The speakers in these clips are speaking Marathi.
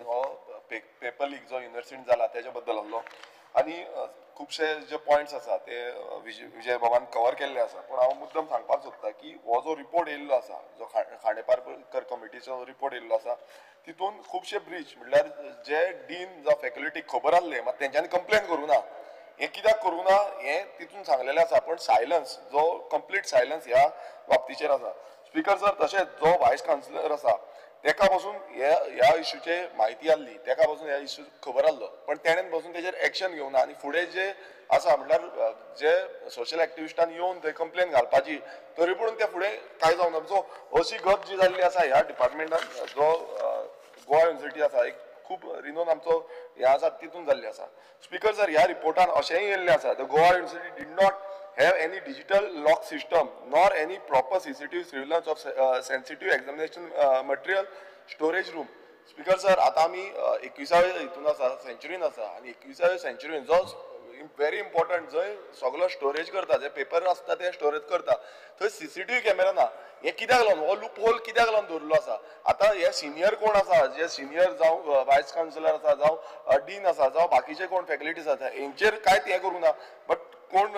हो पेपर लीक जो युनिव्हर्सिटीन जाला तेज्या बद्दल आहलो आनी खुबशे जे पॉयंट्स आसा ते विजय बाबान कवर केल्ले आसा पूण हांव मुद्दम सांगपाक सोदता की हो जो रिपोर्ट येयल्लो आसा जो खांडेपारकर कमिटीचो रिपोर्ट येयल्लो आसा तितून खुबशे ब्रीच म्हणल्यार जे डीन जावं फॅकल्टीक खबर आसले मात तेंच्यांनी कंप्लेन करूं ना हे कित्याक करूं ना हें तितून सांगलेलें आसा पण सायलन्स जो कंप्लीट सायलन्स ह्या बाबतीचेर आसा स्पिकर सर तशेंच जो व्हायस काउन्सिलर आसा तेका पासून ह्या इश्यूचे म्हायती आसली तेका पासून ह्या इश्यू खबर आसलो पण तेणेन पासून तेजेर एक्शन घेवना आनी फुडें जे आसा म्हणल्यार जे सोशल एक्टिविस्टान येवन थंय कंप्लेन घालपाची तरी पूण ते फुडें कांय जावना सो अशी गत जी जाल्ली आसा ह्या डिपार्टमेंटान जो गोवा युनिव्हर्सिटी आसा एक खूब रिनोन आमचो हे आसा तितून जाल्ली आसा स्पिकर सर ह्या रिपोर्टान अशेंय येयल्लें आसा the Goa university did not have any digital lock system nor any proper CCTV surveillance of sensitive examination material storage room. Speaker sir आता आमी 21व्या हितून आसा सेंचुरीन आसा आनी 21व्या सेंचुरीन जो व्हेरी इम्पॉर्टंट जंय सगळो स्टोरेज करता जे पेपर आसता ते स्टोरेज करता थंय CCTV कॅमेरा ना हे कित्याक लागून हो लूप होल कित्याक लागून दवरलो आसा आतां हे सिनियर कोण आसा जे सिनियर जावं वायस काउन्सिलर आसा जावं डीन आसा जावं बाकीचे कोण फॅकल्टीज आसा हेंचेर कांयच हें करूं ना बट कोण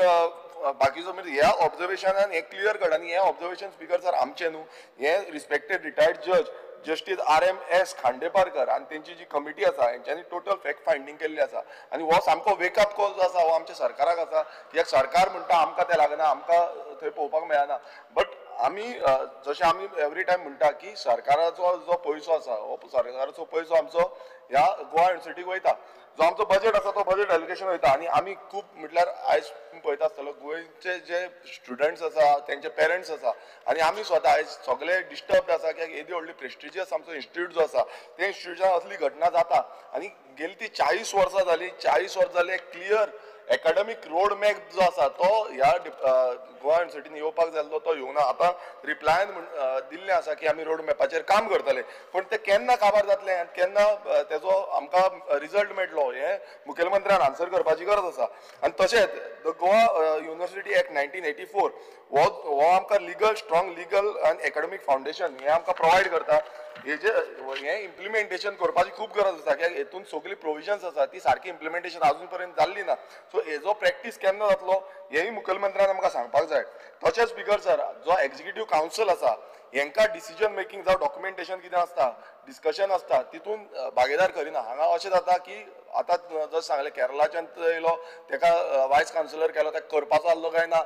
बाकीचो म्हणजे ह्या ऑब्जर्वेशनान हे क्लियर कट आनी हे ऑब्जर्वेशन स्पीकर सर आमचे न्हू हे रिस्पेक्टेड रिटायर्ड जज जस्टीस RMS खांडेपारकर आनी तेंची जी कमिटी आसा हेंच्यांनी टोटल फॅक्ट फायंडींग केल्ली आसा आनी हो सामको वेकअप कॉल जो आसा हो आमच्या सरकाराक आसा कित्याक सरकार म्हणटा आमकां तें लागना आमकां थंय पळोवपाक मेळना बट आमी जशें आमी एवरी टायम म्हणटा की सरकाराचो जो पयसो आसा हो सरकाराचो पयसो आमचो ह्या गोवा युनिव्हर्सिटीक वयता जो आमचो बजेट आसा तो बजेट एलोकेशन वयता आनी आमी खूब म्हटल्यार आयज पळयता आसतलो गोंयचे जे स्टुडंट्स आसा तेंचे पेरंट्स आसा आनी आमी स्वता आयज सगळे डिस्टर्ब आसा कित्याक येदी व्हडली प्रेस्टिजियस आमचो इन्स्टिट्यूट जो आसा ते इन्स्टिट्यूटान असली घटना जाता आनी गेली ती 40 वर्सां जाली 40 वर्सां जाली क्लियर एकाडेमीक रोड मॅप जो आसा तो ह्या गोवा युनिव्हर्सिटीन येवपाक जाल्लो तो येवना आतां रिप्लायन दिल्लें आसा की आमी रोड मॅपाचेर काम करतले पण ते केन्ना काबार जातलें आनी केन्ना तेजो आमकां रिजल्ट मेळटलो हें मुखेलमंत्र्यान आन्सर करपाची गरज आसा आनी तशेंच द गोवा युनिव्हर्सिटी एक्ट 1984 हो आमकां लिगल स्ट्रॉंग लिगल आनी एकाडेमीक फावंडेशन हें आमकां प्रोवायड करता हें इम्प्लिमेंटेशन करपाची खूब गरज आसा कित्याक हेतून सगळी प्रोविजन्स आसा ती सारकी इम्प्लिमेंटेशन आजून पर्यंत जाल्ली ना सो हेजो प्रॅक्टीस केन्ना जातलो हेंय मुखेलमंत्र्यान आमकां सांगपाक जाय तशेंच स्पिकर सर जो एक्झिक्युटीव कावन्सिल आसा हेंकां डिसिजन मेकींग जावं डॉक्युमेंटेशन कितें आसता डिस्कशन आसता तितून भागीदार करिना हांगा अशें जाता की आतां जशें सांगलें केरलाच्यान येयलो तेका वायस काउन्सिलर केलो तेका करपाचो आसलो काय ना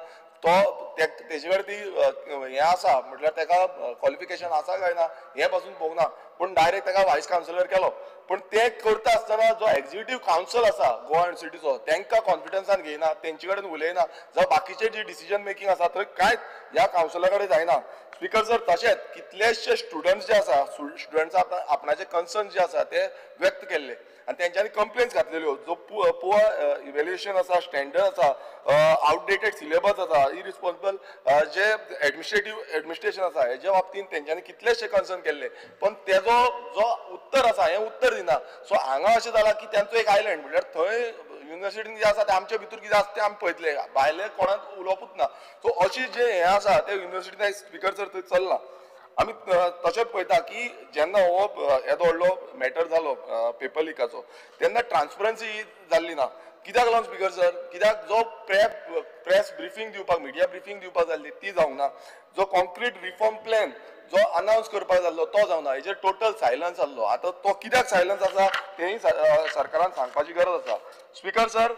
तो तेजे ती हें आसा म्हटल्यार तेका क्वॉलिफिकेशन आसा काय ना हें पासून पळोवना पूण डायरेक्ट तेका वायस काउन्सिलर केलो पूण ते करता आसतना जो एक्झिक्युटीव कावन्सिल आसा गोवा युनिव्हर्सिटीचो तेंकां कॉन्फिडन्सान घेयना तेंचे कडेन उलयना जावं बाकीचे जी डिसिजन मेकींग आसा थंय कांयच ह्या कावन्सिला कडेन जायना स्पिकर सर तशेंच कितलेशे स्टुडंट्स जे आसा स्टुडंट्स आपणाचे कन्सर्न जे आसा ते व्यक्त केल्ले आनी तेंच्यांनी कंप्लेन्स घातलेल्यो जो पुअर इव्हॅल्युएशन आसा स्टँडर्ड आसा आउटडेटेड सिलेबस आसा इरिस्पॉन्सिबल जे एडमिनिस्ट्रेशन आसा हेज्या बाबतींत तेंच्यांनी कितलेशे कन्सर्न केल्ले पण तेजो जो उत्तर आसा हें उत्तर दिना सो हांगा अशें जालां की तेंचो एक आयलंड म्हळ्यार थंय युनिव्हर्सिटीन जे आसा ते आमच्या भितर कितें आसा ते आमी पळयतले भायले कोणाक उलोवपूच ना सो अशी जे हें आसा ते युनिव्हर्सिटीन स्पिकर सर थंय चल्ला आमी तशेंच पळयता की जेन्ना हो येदो व्हडलो मॅटर जालो पेपर लिकाचो तेन्ना ट्रान्सपरन्सी जाल्ली ना कित्याक लागून स्पिकर सर कित्याक जो प्रेस ब्रिफींग दिवपाक मिडिया ब्रिफींग दिवपाक जाल्ली ती जावना जो कॉन्क्रीट रिफॉर्म प्लॅन जो अनावन्स करपाक जाल्लो तो जावना हेजेर टोटल सायलन्स जाल्लो आतां तो कित्याक सायलन्स आसा तेंय सरकारान सांगपाची गरज आसा स्पिकर सर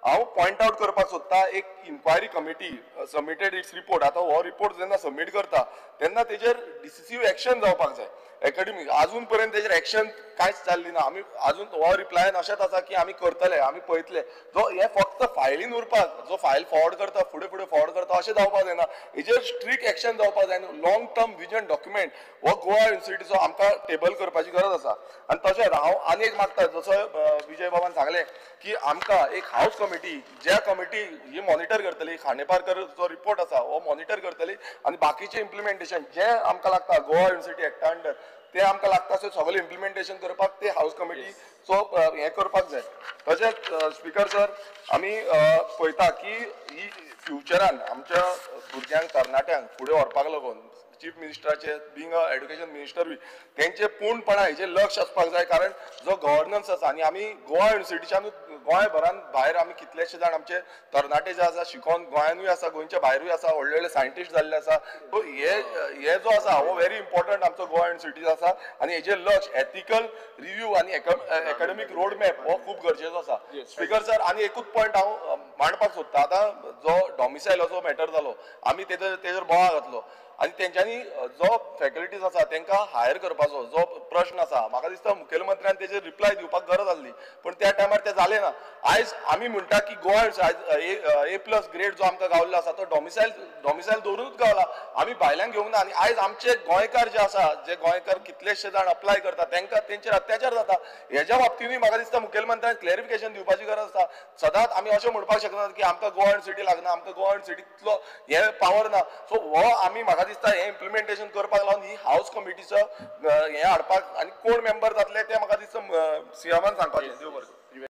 हांव पॉयंट आवट करपाक सोदता एक inquiry committee submitted its report आतां हो रिपोर्ट जेन्ना सबमीट करता तेन्ना तेजेर डिसिसीव एक्शन जावपाक जाय एकाडेमीक आजून पर्यंत तेजेर एक्शन कांयच जाल्ली ना आमी आजून हो रिप्लायन अशेंच आसा की आमी करतले आमी पळयतले जो हे फक्त फायलीन उरपाक जो फायल फॉरवर्ड करता फुडें फुडें फॉरवर्ड करता अशें जावपाक जायना हेजेर स्ट्रिक्ट एक्शन जावपाक जाय लॉंग टर्म विजन डॉक्युमेंट हो गोवा युनिव्हर्सिटीचो आमकां टेबल करपाची गरज आसा आनी तशेंच हांव आनी एक मागता जसो विजय बाबान सांगलें की आमकां एक हावस कमिटी ज्या कमिटी ही मॉनिटर करतली खांडेपारकर जो रिपोर्ट आसा हो मॉनिटर करतली आनी बाकीचे इम्प्लिमेंटेशन जें आमकां लागता गोवा युनिव्हर्सिटी एक्टा अंडर ते आमकां लागता सगळें इम्प्लिमेंटेशन करपाक ते हावस कमिटीचो हें करपाक जाय तशेंच स्पिकर सर आमी पळयता की ही फ्युचरान आमच्या भुरग्यांक तरणाट्यांक फुडें व्हरपाक लागून चीफ मिनिस्टराचे बिंग अ एड्युकेशन मिनिस्टर तेंचे पूर्णपणान हेजेर लक्ष आसपाक जाय, कारण जो गव्हर्नन्स आसा आनी आमी गोवा युनिव्हर्सिटीच्यानूच गोंयभरान भायर आमी कितलेशे जाण आमचे तरणाटे जे आसा शिकोन गोंयानूय आसा गोंयच्या भायरूय आसा, व्हडले व्हडले सायंटिस्ट जाल्ले आसा. सो हे जो आसा हो व्हेरी इम्पॉर्टंट आमचो गोवा युनिव्हर्सिटी आसा आनी हेजेर लक्ष एथिकल रिव्ह्यू आनी एकाडेमीक रोड मॅप हो खूब गरजेचो आसा. स्पीकर सर, आनी एकूच पॉयंट हांव मांडपाक सोदता. आतां जो डॉमिसायलाचो मॅटर जालो, आमी तेजेर बोवाळ घातलो आनी तेंच्यांनी जो फॅकल्टीज आसा तांकां हायर करपाचो जो प्रश्न आसा, म्हाका दिसता मुखेलमंत्र्यान तेजेर रिप्लाय दिवपाक गरज आसली, पण त्या टायमार तें जालें ना. आयज आमी म्हणटा की गोवा A+ ग्रेड जो आमकां गावल्लो आसा तो डॉमिसायल दवरूनच गावला, आमी भायल्यान घेवंक ना. आनी आयज आमचे गोंयकार जे आसा, जे गोंयकार कितलेशे जाण अप्लाय करता तांकां तेंचेर अत्याचार जाता. हेज्या बाबतीनूय म्हाका दिसता मुखेलमंत्र्यान क्लॅरिफिकेशन दिवपाची गरज आसा. सदांच आमी अशें म्हणपाक शकनात की आमकां गोवा युनिव्हर्सिटी लागना, आमकां गोवा युनिव्हर्सिटींतलो हे पावर ना. सो हो आमी म्हाका दिसता हे इम्प्लिमेंटेशन करपाक लागून ही हाऊस कमिटीचो हे हाडपाक आनी कोण मेंबर जातले ते म्हाका दिसता सीएमान सांगपाचें. देव बरें.